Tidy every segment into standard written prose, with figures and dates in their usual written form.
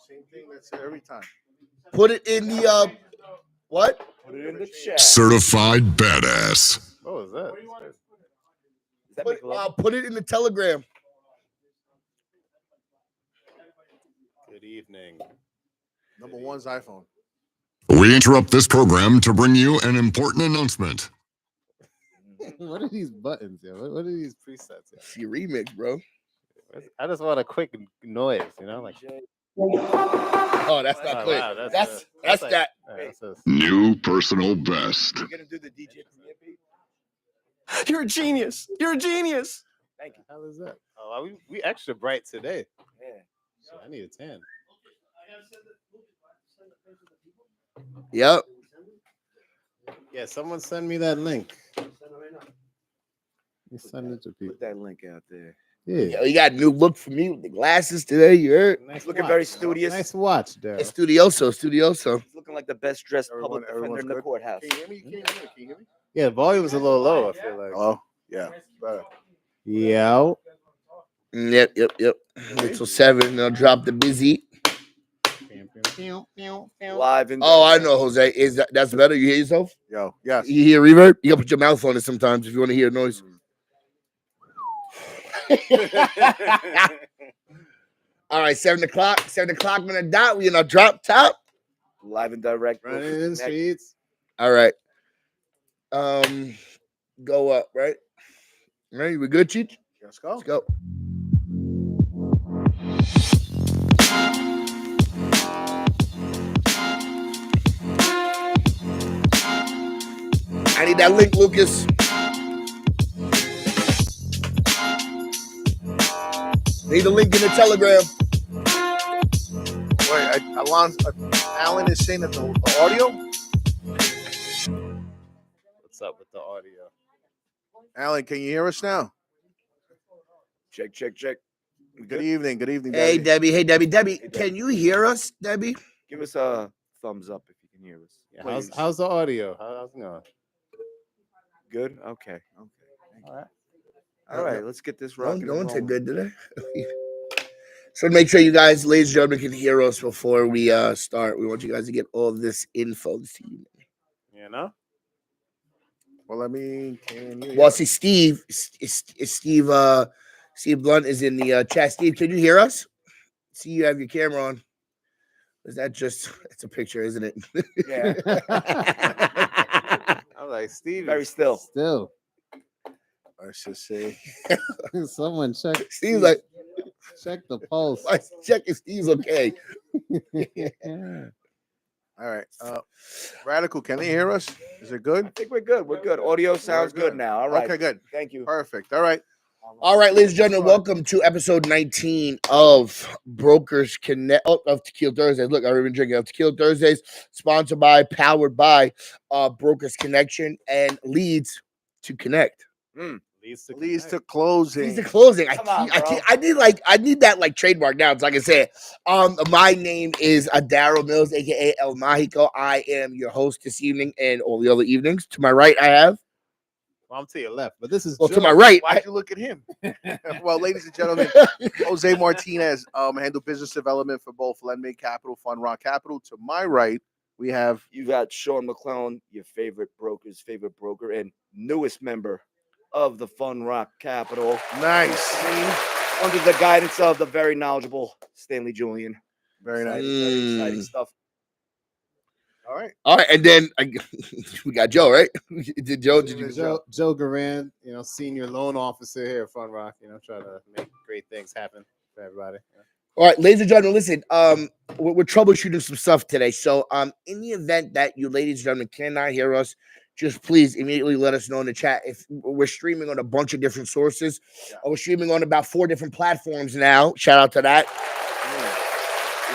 Same thing. That's it every time. Put it in the what? Put it in the chat. Certified badass. What was that? Put it in the Telegram. Good evening. Number one's iPhone. We interrupt this program to bring you an important announcement. What are these buttons? Yeah? What are these presets? It's your remix, bro. I just want a quick noise, like. Oh, that's not quick. Wow, that's like, that. New personal best. You're gonna do the DJ Premier beat? You're a genius. You're a genius. Thank you. How is that? Oh, we extra bright today. Yeah. So I need a 10. Yep. Yeah, someone send me that link. You send it to people. Put that link out there. Yeah. Yo, you got a new look for me with the glasses today. You heard? Nice Looking watch. very studious. Nice watch, Daryl. It's studioso. He's looking like the best dressed public defender everyone's in the good? courthouse. Can you hear me? Can you hear me? Yeah, the volume's a little low, I feel like. Oh, yeah. Better. Yeah. Yep. Wait till 7. They'll drop the busy. Live in. Oh, I know, Jose. That's better? You hear yourself? Yo, yes. You hear reverb? You gotta put your mouth on it sometimes if you want to hear noise. All right, 7 o'clock. 7 o'clock on the dot. We in our drop top. Live and direct. Running in the streets. All right. Go up, right? Ready? We good, Cheech? Let's go. Let's go. I need that link, Lucas. Need the link in the Telegram. Wait, Alan is saying that the audio? What's up with the audio? Alan, can you hear us now? Check. Good evening. Good evening, Hey, Debbie. Debbie. Can you hear us, Debbie? Give us a thumbs up if you can hear us. Yeah, how's the audio? How's it going? Good? Okay. All right. Let's get this No rocking. one said good, did they? So make sure you guys, ladies and gentlemen, can hear us before we start. We want you guys to get all this info this evening. You know? Well, I mean, can you? Well, see, Steve Blunt is in the chat. Steve, can you hear us? See, you have your camera on. Is that just? It's a picture, isn't it? Yeah. I'm like, Steve. Very still. Still. Let's just say. Someone check. Steve's like, check the pulse. check if Steve's okay. All right. Radical, can they hear us? Is it good? I think we're good. We're good. Audio sounds good now. All right. Okay, good. Thank you. Perfect. All right. All right, ladies and gentlemen, welcome to episode 19 of Brokers Connect of Tequila Thursdays. Look, I've been drinking of Tequila Thursdays, sponsored by, powered by Brokers Connection, and leads to connect. Leads to closing. Leads to closing. I need that like trademark now. So I can say it. My name is Daryl Mills, aka El Mágico. I am your host this evening and all the other evenings. To my right, I have. Well, I'm to your left, but this is to my right. Why'd you look at him? Well, ladies and gentlemen, Jose Martinez, handle business development for both Lendmate Capital, Fun Rock Capital. To my right, we have You got Sean McClellan, your favorite broker's favorite broker and newest member of the Fun Rock Capital. nice. Under the guidance of the very knowledgeable Stanley Julian. Very nice. Very exciting stuff. All right. And then we got Joe, right? Did Joe? Joe Garan, senior loan officer here at Fun Rock, trying to make great things happen for everybody. All right, ladies and gentlemen, listen, we're troubleshooting some stuff today. So in the event that you ladies and gentlemen cannot hear us, just please immediately let us know in the chat. If we're streaming on a bunch of different sources, we're streaming on about 4 different platforms now. Shout out to that.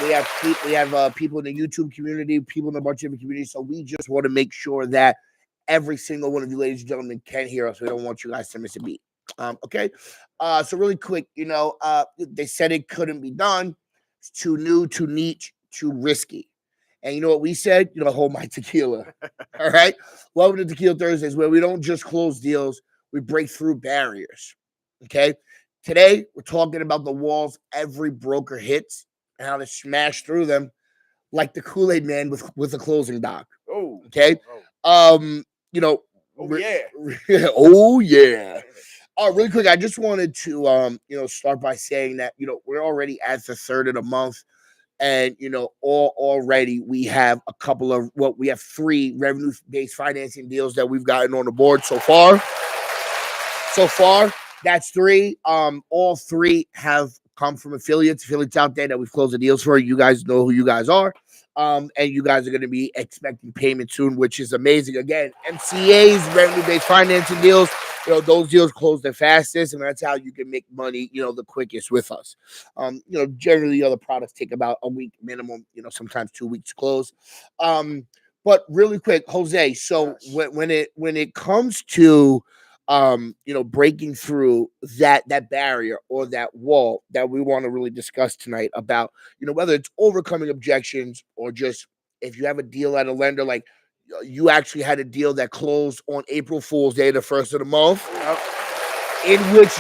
We have people in the YouTube community, people in a bunch of different communities. So we just want to make sure that every single one of you ladies and gentlemen can hear us. We don't want you guys to miss a beat. Okay. So really quick, they said it couldn't be done. It's too new, too niche, too risky. And you know what we said? Hold my tequila. All right. Welcome to Tequila Thursdays, where we don't just close deals, we break through barriers. Okay. Today, we're talking about the walls every broker hits and how to smash through them like the Kool-Aid man with a closing doc. Oh, Okay. oh, You know, oh yeah. oh yeah. Really quick, I just wanted to start by saying that, we're already at the third of the month. And already we have we have 3 revenue-based financing deals that we've gotten on the board so far. That's 3. All 3 have come from affiliates out there that we've closed the deals for. You guys know who you guys are. And you guys are going to be expecting payment soon, which is amazing. Again, MCA's revenue-based financing deals, those deals close the fastest, and that's how you can make money, the quickest with us. Generally other products take about a week minimum, sometimes 2 weeks to close. But really quick, Jose, so Yes. when it comes to breaking through that barrier or that wall that we want to really discuss tonight about, whether it's overcoming objections or just if you have a deal at a lender, like you actually had a deal that closed on April Fool's Day, the first of the month, in which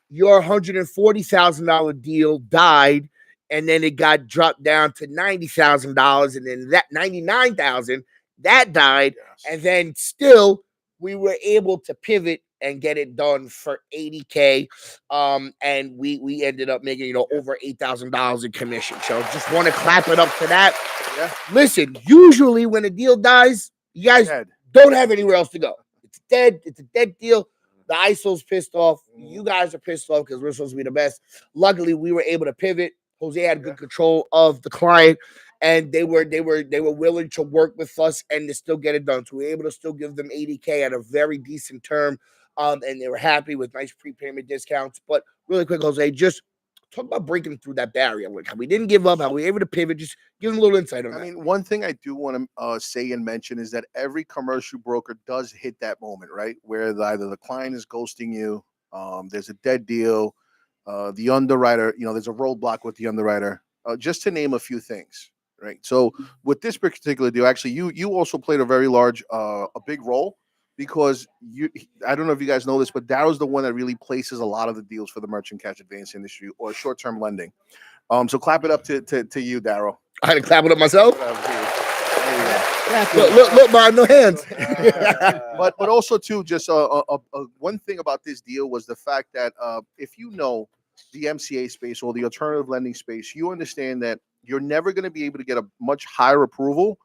your $140,000 deal died, and then it got dropped down to $90,000, and then that $99,000 that died, and then still we were able to pivot and get it done for $80K, and we ended up making over $8,000 in commission. So just want to clap it up for that. Yeah. Listen, usually when a deal dies, you guys Dead. don't have anywhere else to go. It's dead. It's a dead deal. The ISO's pissed off. You guys are pissed off because we're supposed to be the best. Luckily, we were able to pivot. Jose had good control of the client, and they were willing to work with us and to still get it done. So we were able to still give them $80K at a very decent term, and they were happy with nice prepayment discounts. But really quick, Jose, just talk about breaking through that barrier. Like how we didn't give up, how we were able to pivot. Just give them a little insight on that. I mean, one thing I do want to say and mention is that every commercial broker does hit that moment, right? Where either the client is ghosting you, there's a dead deal, the underwriter, there's a roadblock with the underwriter, just to name a few things, right? So with this particular deal, actually, you also played a very large, a big role because I don't know if you guys know this, but Darrow's the one that really places a lot of the deals for the merchant cash advance industry or short-term lending. So clap it up to you, Darrow. I had to clap it up myself. There you go. Look, man, no hands. But also too, just one thing about this deal was the fact that if you know the MCA space or the alternative lending space, you understand that you're never going to be able to get a much higher approval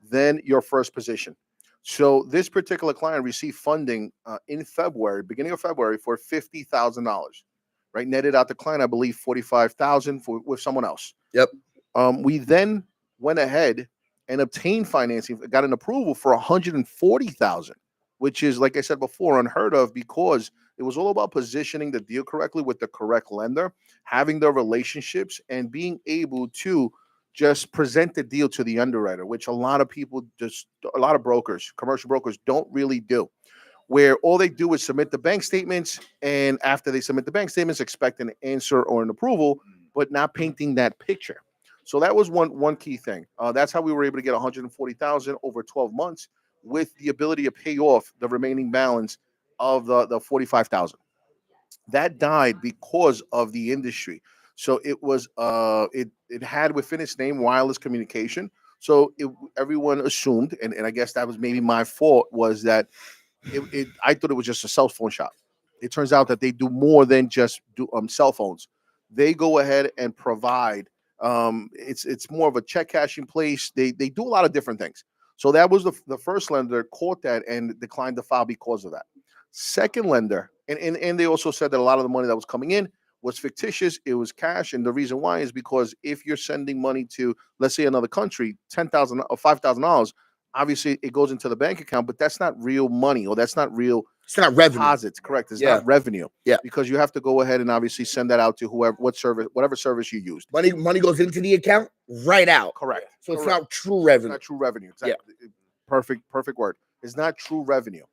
than your first position. So this particular client received funding in February, beginning of February, for $50,000. Right, netted out the client, I believe, $45,000 with someone else. Yep. We then went ahead and obtained financing, got an approval for $140,000, which is, like I said before, unheard of because it was all about positioning the deal correctly with the correct lender, having the relationships, and being able to just present the deal to the underwriter, which a lot of brokers, commercial brokers, don't really do. Where all they do is submit the bank statements, and after they submit the bank statements, expect an answer or an approval, but not painting that picture. So that was one key thing. That's how we were able to get $140,000 over 12 months, with the ability to pay off the remaining balance of the $45,000. That died because of the industry. So it was it had within its name wireless communication. So everyone assumed, and I guess that was maybe my fault, was that I thought it was just a cell phone shop. It turns out that they do more than just do cell phones. They go ahead and provide. It's more of a check cashing place. They do a lot of different things. So that was the first lender caught that and declined the file because of that. Second lender, and they also said that a lot of the money that was coming in was fictitious. It was cash, and the reason why is because if you're sending money to, let's say, another country, $10,000 or $5,000. Obviously, it goes into the bank account, but that's not real money, or that's not real. It's not revenue. Deposits, correct? It's not revenue. Yeah, because you have to go ahead and obviously send that out to whatever service you used. Money goes into the account, right out. Correct. So it's Correct. not true revenue. It's not true revenue. Exactly. Yeah. Perfect word. It's not true revenue.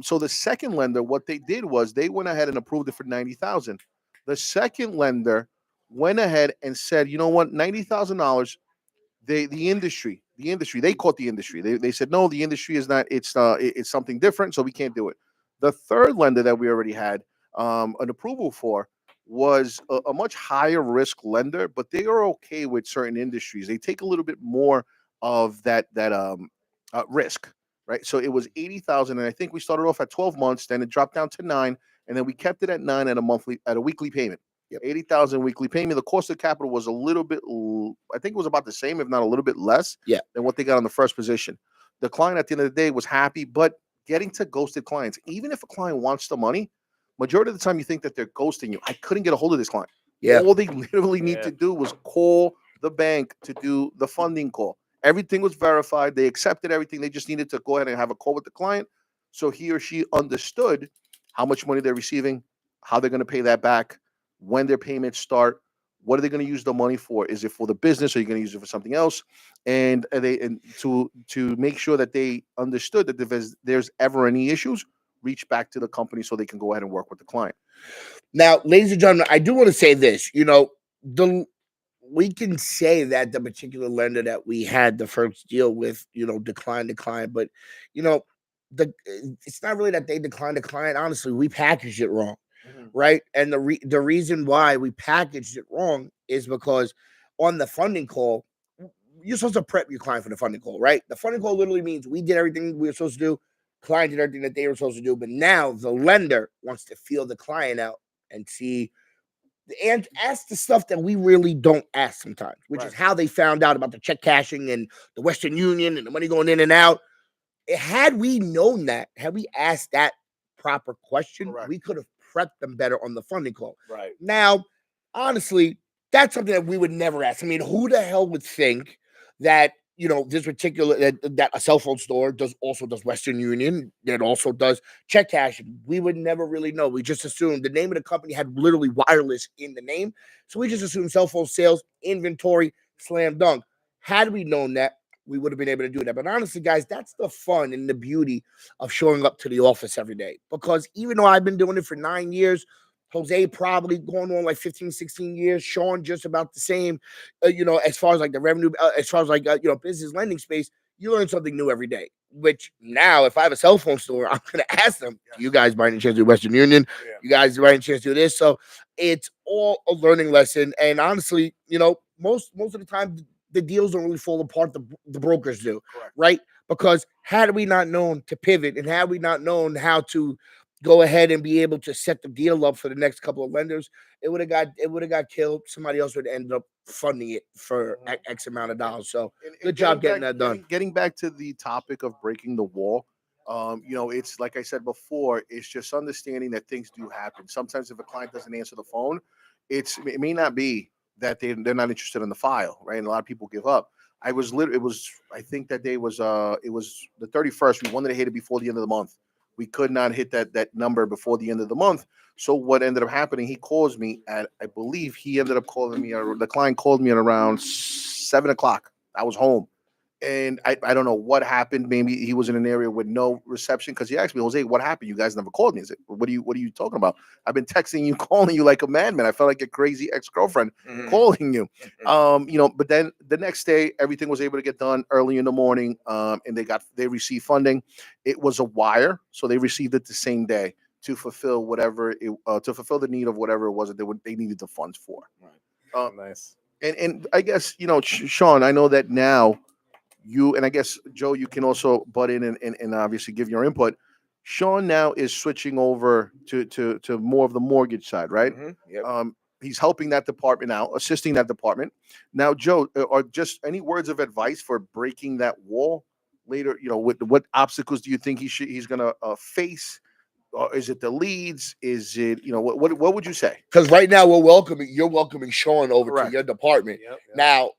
So the second lender, what they did was they went ahead and approved it for $90,000. The second lender went ahead and said, you know what, $90,000. The industry, they caught the industry. They said, no, the industry is not, it's something different, so we can't do it. The third lender that we already had an approval for, was a much higher risk lender, but they are okay with certain industries. They take a little bit more of that risk, right? So it was 80,000, and I think we started off at 12 months, then it dropped down to 9, and then we kept it at 9 at a weekly payment. Yep. 80,000 weekly payment. The cost of capital was a little bit, I think it was about the same, if not a little bit less, Yeah. than what they got on the first position. The client at the end of the day was happy, but getting to ghosted clients, even if a client wants the money, majority of the time you think that they're ghosting you. I couldn't get a hold of this client. Yeah. All they literally need Yeah. to do was call the bank to do the funding call. Everything was verified. They accepted everything. They just needed to go ahead and have a call with the client, so he or she understood how much money they're receiving, how they're going to pay that back, when their payments start, what are they going to use the money for? Is it for the business, or are you going to use it for something else? And to make sure that they understood that if there's ever any issues, reach back to the company so they can go ahead and work with the client. Now, ladies and gentlemen, I do want to say this. We can say that the particular lender that we had the first deal with, declined the client, but it's not really that they declined the client. Honestly, we packaged it wrong, right? And the reason why we packaged it wrong is because on the funding call, you're supposed to prep your client for the funding call, right? The funding call literally means we did everything we were supposed to do, client did everything that they were supposed to do, but now the lender wants to feel the client out and see and ask the stuff that we really don't ask sometimes, which is how they found out about the check cashing and the Western Union and the money going in and out. Had we known that, had we asked that proper question, we could have prepped them better on the funding call. Right. Now, honestly, that's something that we would never ask. I mean, who the hell would think that this particular that a cell phone store does Western Union, that also does check cashing? We would never really know. We just assumed the name of the company had literally wireless in the name, so we just assumed cell phone sales, inventory, slam dunk. Had we known that, we would have been able to do that. But honestly, guys, that's the fun and the beauty of showing up to the office every day. Because even though I've been doing it for 9 years, Jose probably going on like 15, 16 years. Sean just about the same, as far as like the revenue, as far as like, business lending space, you learn something new every day. Which now, if I have a cell phone store, I'm going to ask them, do you guys by any chance do Western Union? Yeah. You guys by any chance do this? So it's all a learning lesson. And honestly, most of the time, the deals don't really fall apart. The brokers do, right? Because had we not known to pivot and had we not known how to go ahead and be able to set the deal up for the next couple of lenders, it would have got killed. Somebody else would end up funding it for X amount of dollars. So good job getting that done. Getting back to the topic of breaking the wall, it's like I said before, it's just understanding that things do happen. Sometimes if a client doesn't answer the phone, it may not be that they're not interested in the file, right? And a lot of people give up. I think that day was it was the 31st. We wanted to hit it before the end of the month. We could not hit that number before the end of the month. So what ended up happening, he calls me at, I believe he ended up calling me, or the client called me at around 7:00. I was home. And I don't know what happened. Maybe he was in an area with no reception, because he asked me, Jose, what happened? You guys never called me. I said, what are you talking about? I've been texting you, calling you like a madman. I felt like a crazy ex-girlfriend calling you. But then the next day, everything was able to get done early in the morning. And they received funding. It was a wire, so they received it the same day to fulfill the need of whatever it was that they needed the funds for. Right. Nice. And I guess, Sean, I know that now you, and I guess Joe, you can also butt in and obviously give your input. Sean now is switching over to more of the mortgage side, right? Yep. He's helping that department out, assisting that department. Now, Joe, are just any words of advice for breaking that wall later? What obstacles do you think he's going to face? Is it the leads? Is it, what would you say? Because right now you're welcoming Sean over to your department. Yep. Now,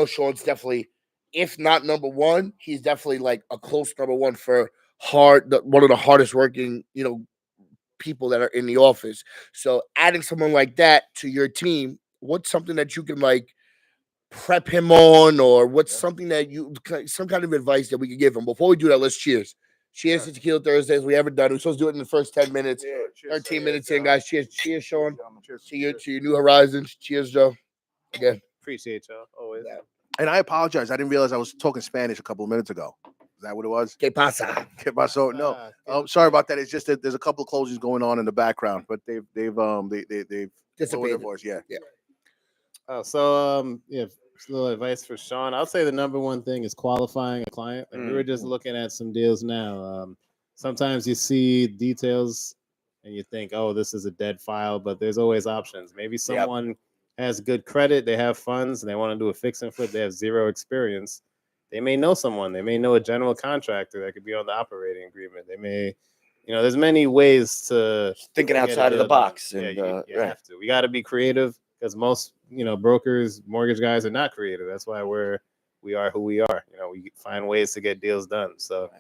Sean's definitely, if not number one, he's definitely like a close number one for one of the hardest working, people that are in the office. So adding someone like that to your team, what's something that you can like prep him on, or what's something that some kind of advice that we could give him? Before we do that, let's cheers. Cheers to Tequila Thursdays. We haven't done. We're supposed to do it in the first 10 minutes. 13 minutes in, guys. Cheers, Sean. Cheers. To your new horizons. Cheers, Joe. Again. Appreciate y'all always. Yeah. And I apologize. I didn't realize I was talking Spanish a couple of minutes ago. Is that what it was? ¿Qué pasa? ¿Qué pasó? No. Sorry about that. It's just that there's a couple of closings going on in the background, but they've dissipated. Divorce, yeah. Oh, so yeah, just a little advice for Sean. I'll say the number one thing is qualifying a client. Like we were just looking at some deals now. Sometimes you see details and you think, oh, this is a dead file, but there's always options. Maybe someone has good credit, they have funds, and they want to do a fix and flip. They have zero experience. They may know someone. They may know a general contractor that could be on the operating agreement. They may, there's many ways to Thinking get a outside of the deal done. box. Yeah, And you have to. We got to be creative because most brokers, mortgage guys are not creative. That's why we are who we are. We find ways to get deals done. So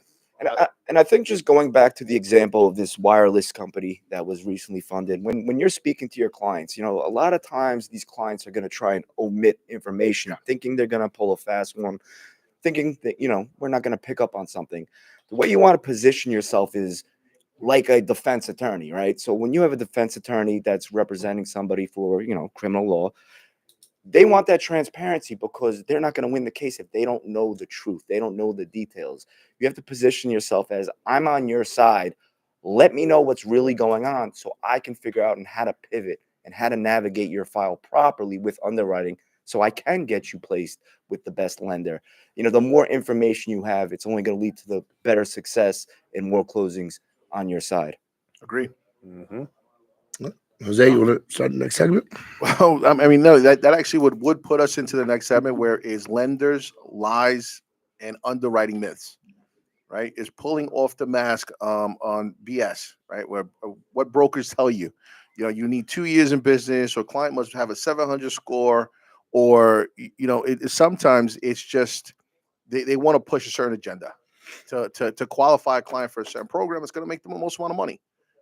And I think just going back to the example of this wireless company that was recently funded, when you're speaking to your clients, a lot of times these clients are going to try and omit information, thinking they're going to pull a fast one, thinking that, we're not going to pick up on something. The way you want to position yourself is like a defense attorney, right? So when you have a defense attorney that's representing somebody for, criminal law, they want that transparency because they're not going to win the case if they don't know the truth. They don't know the details. You have to position yourself as, I'm on your side. Let me know what's really going on so I can figure out how to pivot and how to navigate your file properly with underwriting so I can get you placed with the best lender. The more information you have, it's only going to lead to the better success and more closings on your side. Agree. Jose, you want to start the next segment? Well, no, that actually would put us into the next segment, where is lenders, lies, and underwriting myths, right? Is pulling off the mask on BS, right? Where what brokers tell you, you need 2 years in business, or client must have a 700 score, or sometimes it's just they want to push a certain agenda to qualify a client for a certain program. It's going to make them the most amount of money.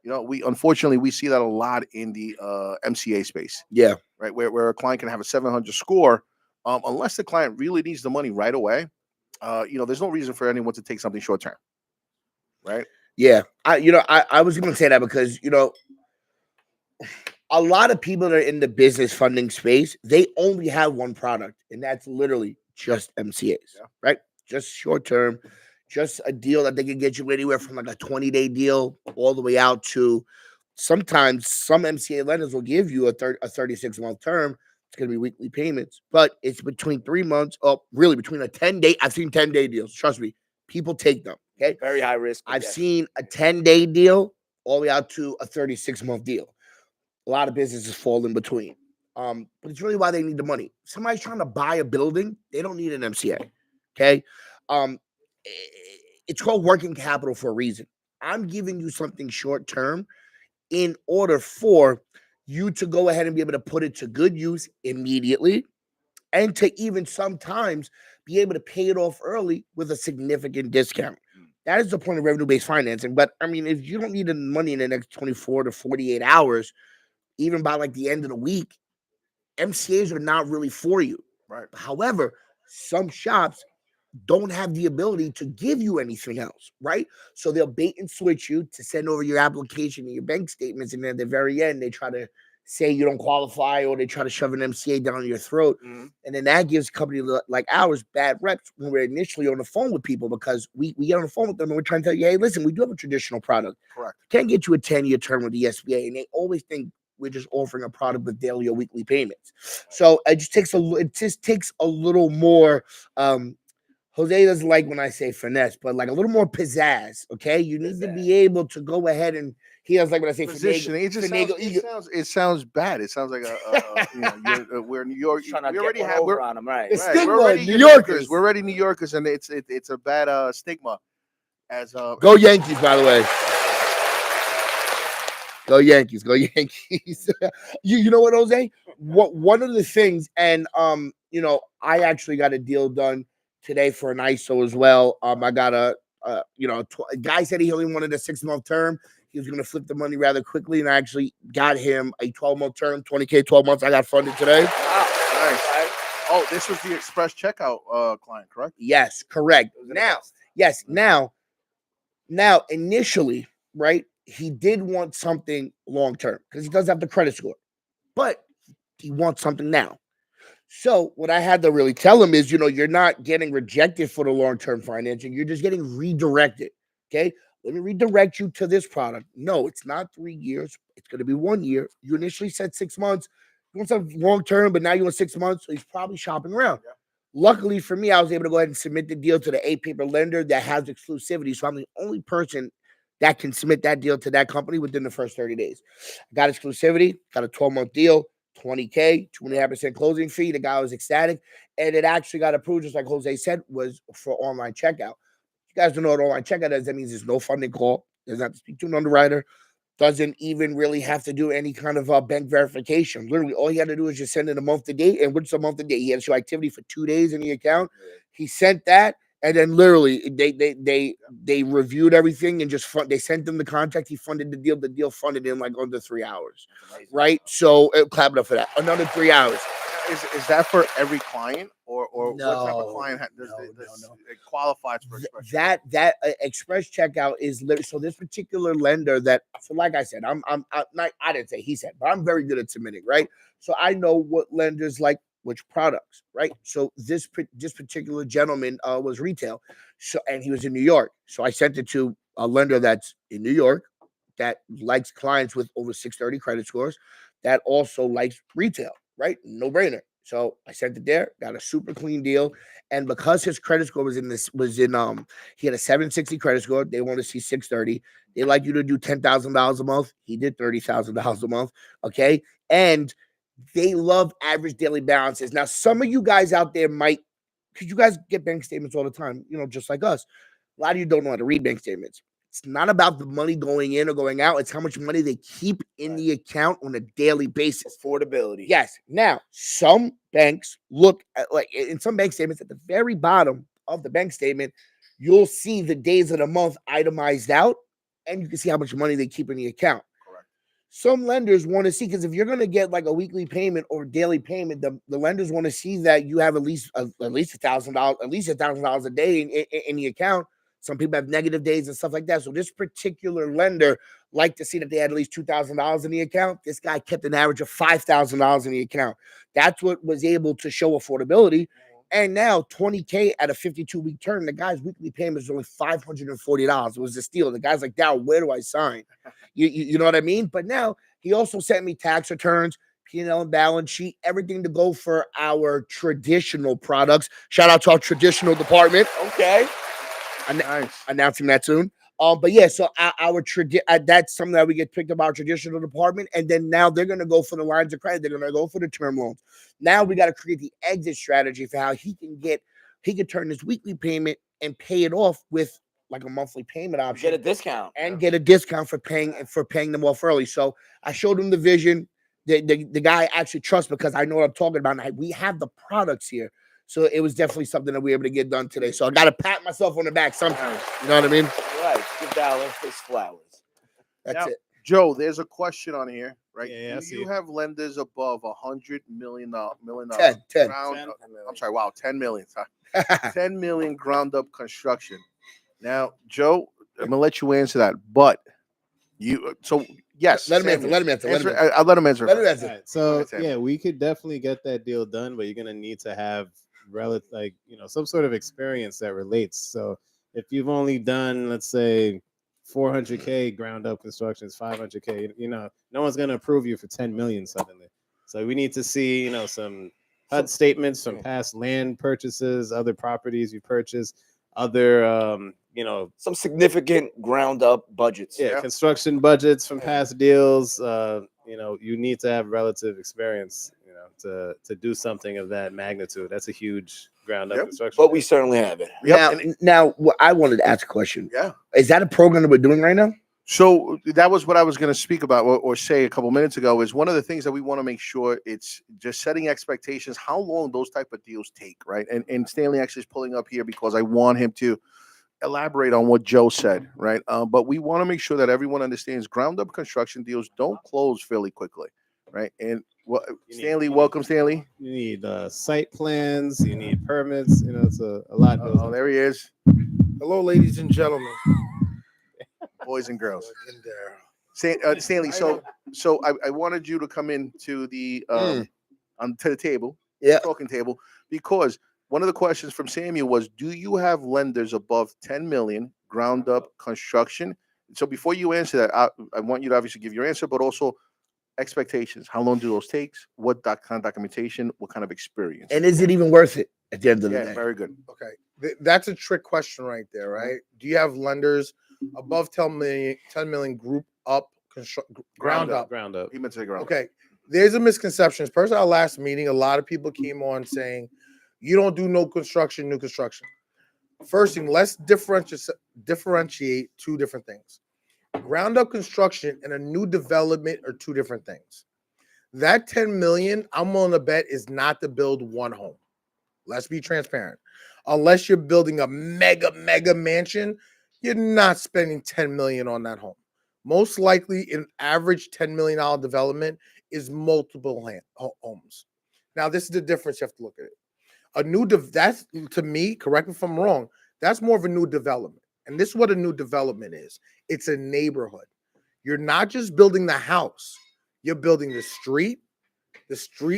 We see that a lot in the MCA space. Yeah. Right. Where a client can have a 700 score, unless the client really needs the money right away. There's no reason for anyone to take something short term. Right. Yeah. I was going to say that because, a lot of people that are in the business funding space, they only have one product, and that's literally just MCAs, right? Just short term, just a deal that they can get you anywhere from like a 20-day deal all the way out to sometimes some MCA lenders will give you a 36-month term. It's going to be weekly payments, but it's between 3 months, really between a 10-day. I've seen 10-day deals. Trust me, people take them. Okay. Very high risk. I've seen a 10-day deal all the way out to a 36-month deal. A lot of businesses fall in between. But it's really why they need the money. Somebody's trying to buy a building, they don't need an MCA. Okay. It's called working capital for a reason. I'm giving you something short term in order for you to go ahead and be able to put it to good use immediately, and to even sometimes be able to pay it off early with a significant discount. That is the point of revenue-based financing. But if you don't need the money in the next 24 to 48 hours, even by like the end of the week, MCAs are not really for you. Right. However, some shops don't have the ability to give you anything else, right? So they'll bait and switch you to send over your application and your bank statements, and then at the very end, they try to say you don't qualify, or they try to shove an MCA down your throat. And then that gives companies like ours bad reps when we're initially on the phone with people, because we get on the phone with them and we're trying to tell you, hey, listen, we do have a traditional product. Correct. Can't get you a 10-year term with the SBA, and they always think we're just offering a product with daily or weekly payments. So it just takes a little more. Jose doesn't like when I say finesse, but like a little more pizzazz. Okay, you need to be able to go ahead and he doesn't like when I say positioning. It sounds bad. It sounds like we're New York. We already have over on them, right? Stigma, We're already New Yorkers. We're already New Yorkers, and it's a bad stigma. As Go Yankees, by the way. Go Yankees, go Yankees. You know what, Jose? One of the things, and I actually got a deal done today for an ISO as well. I got a guy said he only wanted a 6-month term. He was going to flip the money rather quickly, and I actually got him a 12-month term, $20K, 12 months. I got funded today. Wow, nice. Oh, this was the express checkout client, correct? Yes, correct. Now, initially, right, he did want something long-term because he does have the credit score, but he wants something now. So what I had to really tell him is, you're not getting rejected for the long-term financing. You're just getting redirected. Okay. let me redirect you to this product. No, it's not 3 years. It's going to be 1 year. You initially said 6 months. You want something long term, but now you want 6 months. So he's probably shopping around. Yeah. Luckily for me, I was able to go ahead and submit the deal to the 8-paper lender that has exclusivity. So I'm the only person that can submit that deal to that company within the first 30 days. I got exclusivity, got a 12-month deal, $20K, 2.5% closing fee. The guy was ecstatic. And it actually got approved, just like Jose said, was for online checkout. You guys don't know what online checkout is. That means there's no funding call. Doesn't have to speak to an underwriter. Doesn't even really have to do any kind of bank verification. Literally, all he had to do is just send in a month to date. And what's a month to date? He had to show activity for 2 days in the account. He sent that, and then literally they reviewed everything and just they sent him the contract. He funded the deal. The deal funded in like under 3 hours, right? So clap it up for that. Another 3 hours. Is that for every client, or No, what type of client does it qualifies for express? That express checkout is so this particular lender that, so like I said, I'm not, I didn't say, he said, but I'm very good at submitting, right? So I know what lenders like which products, right? So this particular gentleman was retail, so, and he was in New York, so I sent it to a lender that's in New York that likes clients with over 630 credit scores, that also likes retail. Right? No brainer. So I sent it there, got a super clean deal. And because his credit score he had a 760 credit score. They want to see 630. They like you to do $10,000 a month. He did $30,000 a month. Okay. And they love average daily balances. Now, some of you guys out there might, because you guys get bank statements all the time, just like us. A lot of you don't know how to read bank statements. It's not about the money going in or going out. It's how much money they keep in the account on a daily basis. Affordability. Yes. Now, some banks look at, like in some bank statements, at the very bottom of the bank statement, you'll see the days of the month itemized out, and you can see how much money they keep in the account. Correct. Some lenders want to see, because if you're going to get like a weekly payment or daily payment, the lenders want to see that you have at least $1,000 a day in the account. Some people have negative days and stuff like that. So this particular lender liked to see that they had at least $2,000 in the account. This guy kept an average of $5,000 in the account. That's what was able to show affordability. And now $20K at a 52-week term, the guy's weekly payment is only $540. It was a steal. The guy's like, "Now, where do I sign?" You know what I mean? But now he also sent me tax returns, P&L and balance sheet, everything to go for our traditional products. Shout out to our traditional department. Okay. Nice. Announcing that soon. But yeah, so that's something that we get picked up our traditional department, and then now they're gonna go for the lines of credit. They're gonna go for the term loans. Now we got to create the exit strategy for how he can turn his weekly payment and pay it off with like a monthly payment option. Get a discount and get a discount for paying them off early. So I showed him the vision. The guy actually trusts, because I know what I'm talking about. And we have the products here. So it was definitely something that we were able to get done today. So I got to pat myself on the back sometimes. You know what I mean? Right. Give Dallas his flowers. That's it. Joe, there's a question on here, right? Yeah, Do you have lenders above $100 million? 10. I'm sorry. Wow, 10 million. Sorry. 10 million ground up construction. Now, Joe, I'm gonna let you answer that, but yes, let him answer. I'll let him answer. Right, so yeah, we could definitely get that deal done, but you're gonna need to have some sort of experience that relates. So if you've only done, let's say, 400K ground up constructions, 500K, no one's gonna approve you for 10 million suddenly. So we need to see, some HUD statements from past land purchases, other properties you purchased, other some significant ground up budgets. Yeah, construction budgets from past deals. You need to have relative experience, to do something of that magnitude. That's a huge ground up construction. But we certainly have it. Now, I wanted to ask a question. Yeah. Is that a program that we're doing right now? So that was what I was going to speak about or say a couple minutes ago. Is one of the things that we want to make sure it's just setting expectations, how long those type of deals take, right? And Stanley actually is pulling up here because I want him to elaborate on what Joe said, right? But we want to make sure that everyone understands ground up construction deals don't close fairly quickly, right? And Stanley, welcome, Stanley. You need site plans, you need permits. It's a lot. Oh, there he is. Hello, ladies and gentlemen, boys and girls. Stanley, so I wanted you to come into the to the table, talking table, because one of the questions from Samuel was, do you have lenders above 10 million ground up construction. So before you answer that, I want you to obviously give your answer, but also expectations. How long do those takes? What kind of documentation? What kind of experience? And is it even worth it at the end of the Yeah, day? very good. Okay, that's a trick question right there, right? Do you have lenders above 10 million group up, ground up? Ground up. He meant to say ground up. Okay, there's a misconception. First, our last meeting, a lot of people came on saying you don't do no construction, new construction. First thing, let's differentiate two different things. Ground up construction and a new development are two different things. That 10 million, I'm willing to bet, is not to build one home. Let's be transparent. Unless you're building a mega mansion, you're not spending 10 million on that home. Most likely, an average $10 million development is multiple homes. Now, this is the difference. You have to look at it. A new that's, to me, correct me if I'm wrong, that's more of a new development. And this is what a new development is. It's a neighborhood. You're not just building the house. You're building the street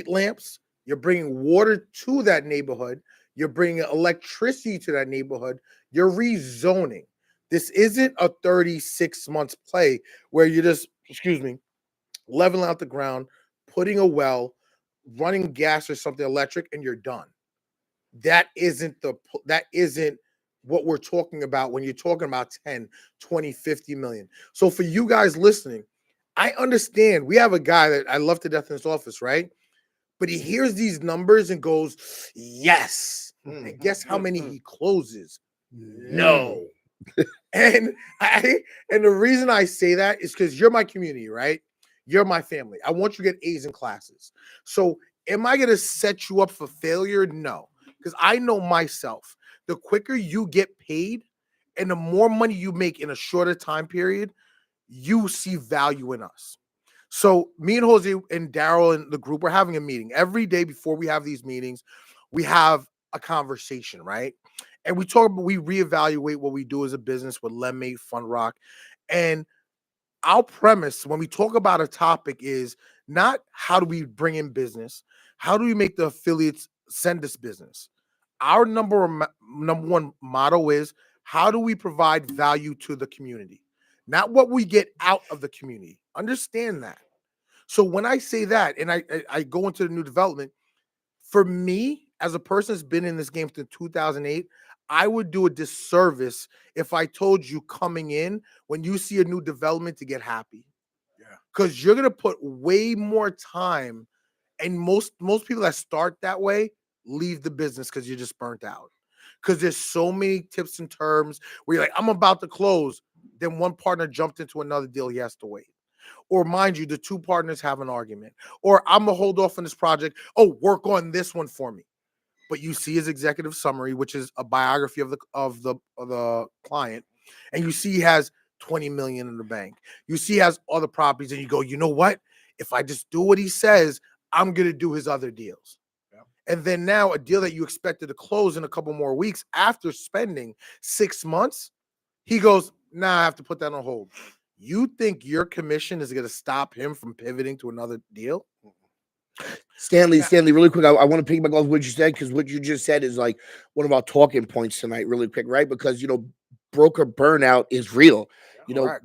lamps. You're bringing water to that neighborhood. You're bringing electricity to that neighborhood. You're rezoning. This isn't a 36 months play where you're just, leveling out the ground, putting a well, running gas or something electric, and you're done. That isn't what we're talking about when you're talking about 10, 20, 50 million. So for you guys listening, I understand. We have a guy that I love to death in his office, right? But he hears these numbers and goes, yes. And guess how many he closes? No. And the reason I say that is because you're my community, right? You're my family. I want you to get A's in classes. So am I going to set you up for failure? No. Because I know myself. The quicker you get paid and the more money you make in a shorter time period, you see value in us. So me and Jose and Daryl and the group, we're having a meeting. Every day before we have these meetings, we have a conversation, right? And we reevaluate what we do as a business with Lemonade, Fun Rock. And our premise when we talk about a topic is not how do we bring in business, how do we make the affiliates send us business. Our number one motto is how do we provide value to the community, not what we get out of the community. Understand that. So when I say that and I go into the new development, for me as a person that's been in this game since 2008, I would do a disservice if I told you coming in when you see a new development to get happy. Yeah. Because you're gonna put way more time, and most people that start that way leave the business because you're just burnt out. Because there's so many tips and terms where you're like, I'm about to close. Then one partner jumped into another deal, he has to wait. Or mind you, the two partners have an argument. Or I'm gonna hold off on this project. Oh, work on this one for me. But you see his executive summary, which is a biography of the client, and you see he has 20 million in the bank. You see he has other properties, and you go, you know what? If I just do what he says, I'm gonna do his other deals. Yeah. And then now a deal that you expected to close in a couple more weeks after spending 6 months, he goes, nah, I have to put that on hold. You think your commission is gonna stop him from pivoting to another deal? Stanley, really quick. I want to piggyback off what you said because what you just said is like one of our talking points tonight, really quick, right? Because broker burnout is real.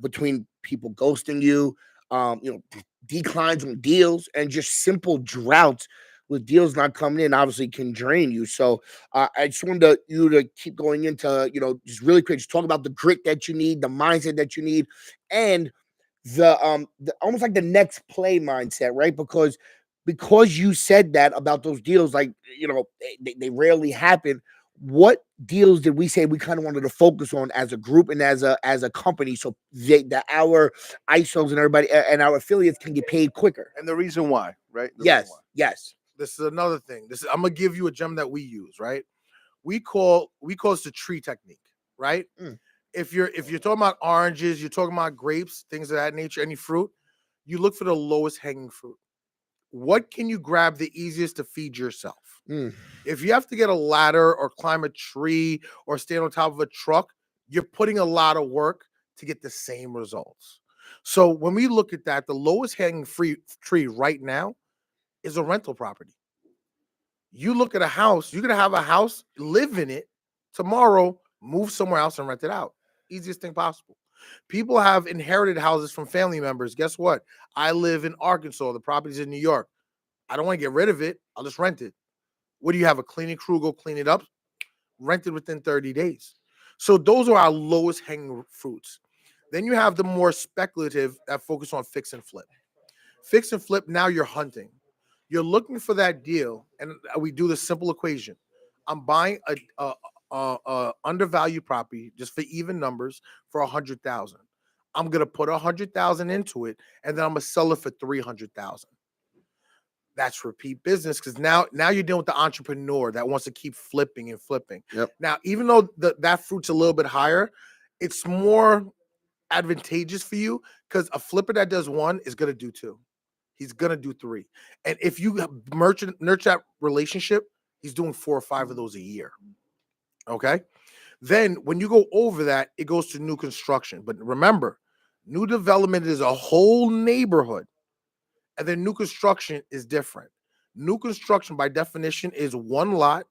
Between people ghosting you, declines on deals, and just simple droughts with deals not coming in, obviously can drain you. So I just wanted you to keep going into, just really quick, just talk about the grit that you need, the mindset that you need, and the almost like the next play mindset, right? Because you said that about those deals, like, they rarely happen. What deals did we say we kind of wanted to focus on as a group and as a company so our ISOs and everybody and our affiliates can get paid quicker? And the reason why, right? Yes. This is another thing. I'm gonna give you a gem that we use, right? We call it the tree technique, right? If you're talking about oranges, you're talking about grapes, things of that nature, any fruit, you look for the lowest hanging fruit. What can you grab the easiest to feed yourself? If you have to get a ladder or climb a tree or stand on top of a truck, you're putting a lot of work to get the same results. So when we look at that, the lowest hanging tree right now is a rental property. You look at a house, you're going to have a house, live in it, tomorrow, move somewhere else and rent it out. Easiest thing possible. People have inherited houses from family members. Guess what? I live in Arkansas. The property's in New York. I don't want to get rid of it. I'll just rent it. What do you have? A cleaning crew go clean it up? Rented within 30 days. So those are our lowest hanging fruits. Then you have the more speculative that focus on fix and flip. Fix and flip, now you're hunting. You're looking for that deal, and we do the simple equation. I'm buying a undervalued property just for even numbers for 100,000. I'm gonna put 100,000 into it, and then I'm gonna sell it for 300,000. That's repeat business because now you're dealing with the entrepreneur that wants to keep flipping and flipping. Yep. Now, even though that fruit's a little bit higher, it's more advantageous for you because a flipper that does one is gonna do two. He's gonna do three. And if you nurture that relationship, he's doing 4 or 5 of those a year. Okay. Then when you go over that, it goes to new construction. But remember, new development is a whole neighborhood. And then new construction is different. New construction, by definition, is one lot